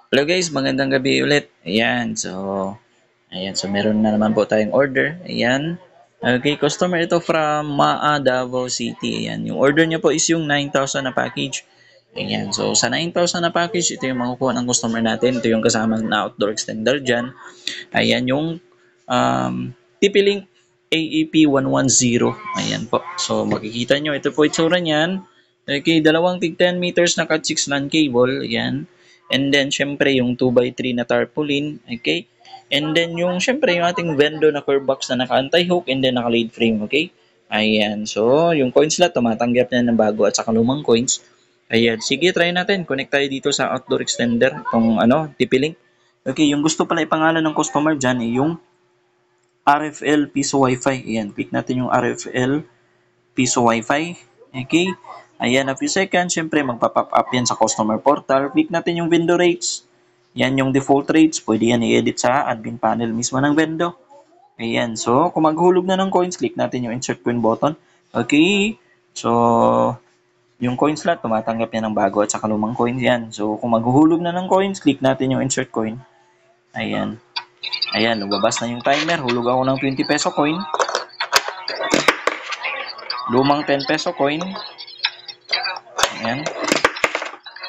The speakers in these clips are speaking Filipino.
Hello guys, magandang gabi ulit. Ayan, so meron na naman po tayong order. Ayan. Okay, customer ito from Maa, Davao City. Ayan, yung order niya po is yung 9,000 na package. Ayan, so sa 9,000 na package, ito yung makukuha ng customer natin. Ito yung kasama na outdoor extender dyan. Ayan, yung um, TP-Link AEP110. Ayan po. So makikita nyo, ito po itsura niyan. Okay, dalawang tig 10 meters na Cat 6 LAN cable. Ayan. And then, syempre, yung 2x3 na tarpaulin. Okay. And then, yung, syempre, yung ating Vendo na curve box na naka-anti-hook and then naka-lead frame. Okay. Ayan. So, yung coin slot, tumatanggap na ng bago at saka lumang coins. Ayan. Sige, try natin. Connect tayo dito sa outdoor extender. Itong, TP-Link. Okay, yung gusto pala ipangalan ng customer dyan ay yung RFL Piso Wi-Fi. Ayan, click natin yung RFL Piso Wi-Fi. Okay. Ayan, a few seconds. Siyempre, magpa-pop up yan sa customer portal. Click natin yung vendor rates. Yan yung default rates. Pwede yan i-edit sa admin panel mismo ng vendor. Ayan. So, kung maghulog na ng coins, click natin yung insert coin button. Okay. So, yung coin slot, tumatanggap yan ng bago at saka lumang coins yan. So, kung maghuhulog na ng coins, click natin yung insert coin. Ayan. Ayan, lumabas na yung timer. Hulog ako ng 20 peso coin. Lumang 10 peso coin. Ayan.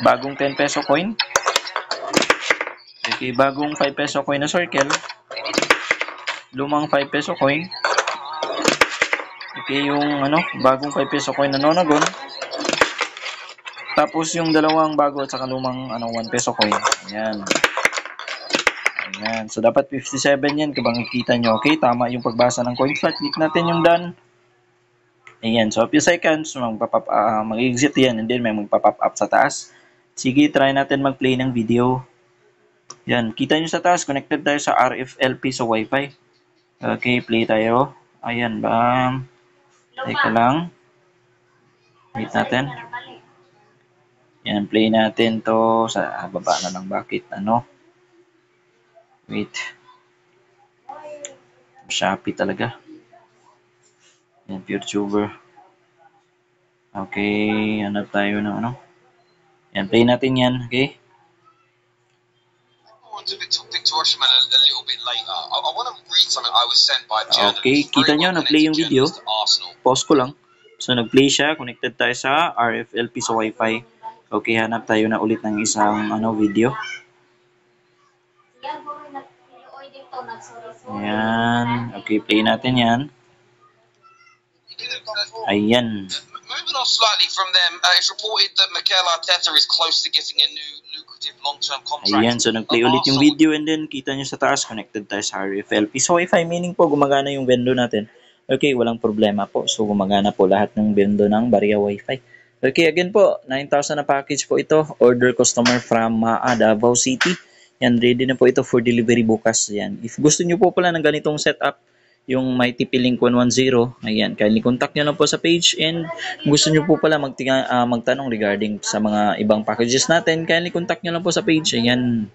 Bagong 10 peso coin. Okay, bagong 5 peso coin na circle. Lumang 5 peso coin. Okay, yung bagong 5 peso coin na nonagon. Tapos yung dalawang bago at saka lumang 1 peso coin. Ayan. Ayan. So dapat 57 yan kung makikita nyo. Okay, tama yung pagbasa ng coin slot. Click natin yung done. Ayan, so a few seconds, mag-exit yan and then may magpa-pop up sa taas. Sige, try natin mag-play ng video. Yan, kita nyo sa taas, connected tayo sa RFLP sa Wi-Fi. Okay, play tayo. Ayan, bam. Teka lang. Wait natin. Yan, play natin to sa baba na lang. Bakit? Wait. Shopee talaga. Yan, PureTuber. Okay, hanap tayo ng Yan, play natin yan. Okay. Okay, kita nyo, nag-play yung video. Pause ko lang. So, nag-play siya. Connected tayo sa RFLP sa Wi-Fi. Okay, hanap tayo na ulit ng isang video. Ayan. Okay, play natin yan. Ayan. Moving on slightly from them, it's reported that Mikel Arteta is close to getting a new lucrative long-term contract. Ayan, so nag-play ulit yung video and then kita nyo sa taas, connected tayo sa RFLP. So, Wi-Fi, meaning po gumagana yung vendo natin. Okay, walang problema po. So, gumagana po lahat ng vendo ng Barya Wi-Fi. Okay, again po, 9,000 na package po ito. Order customer from Maa, Davao City. Yan, ready na po ito for delivery bukas. Yan. If gusto nyo po pala ng ganitong setup, yung may TP-Link 110, ayan, kindly contact nyo lang po sa page and gusto nyo po pala magtanong regarding sa mga ibang packages natin, kindly contact nyo lang po sa page, ayan.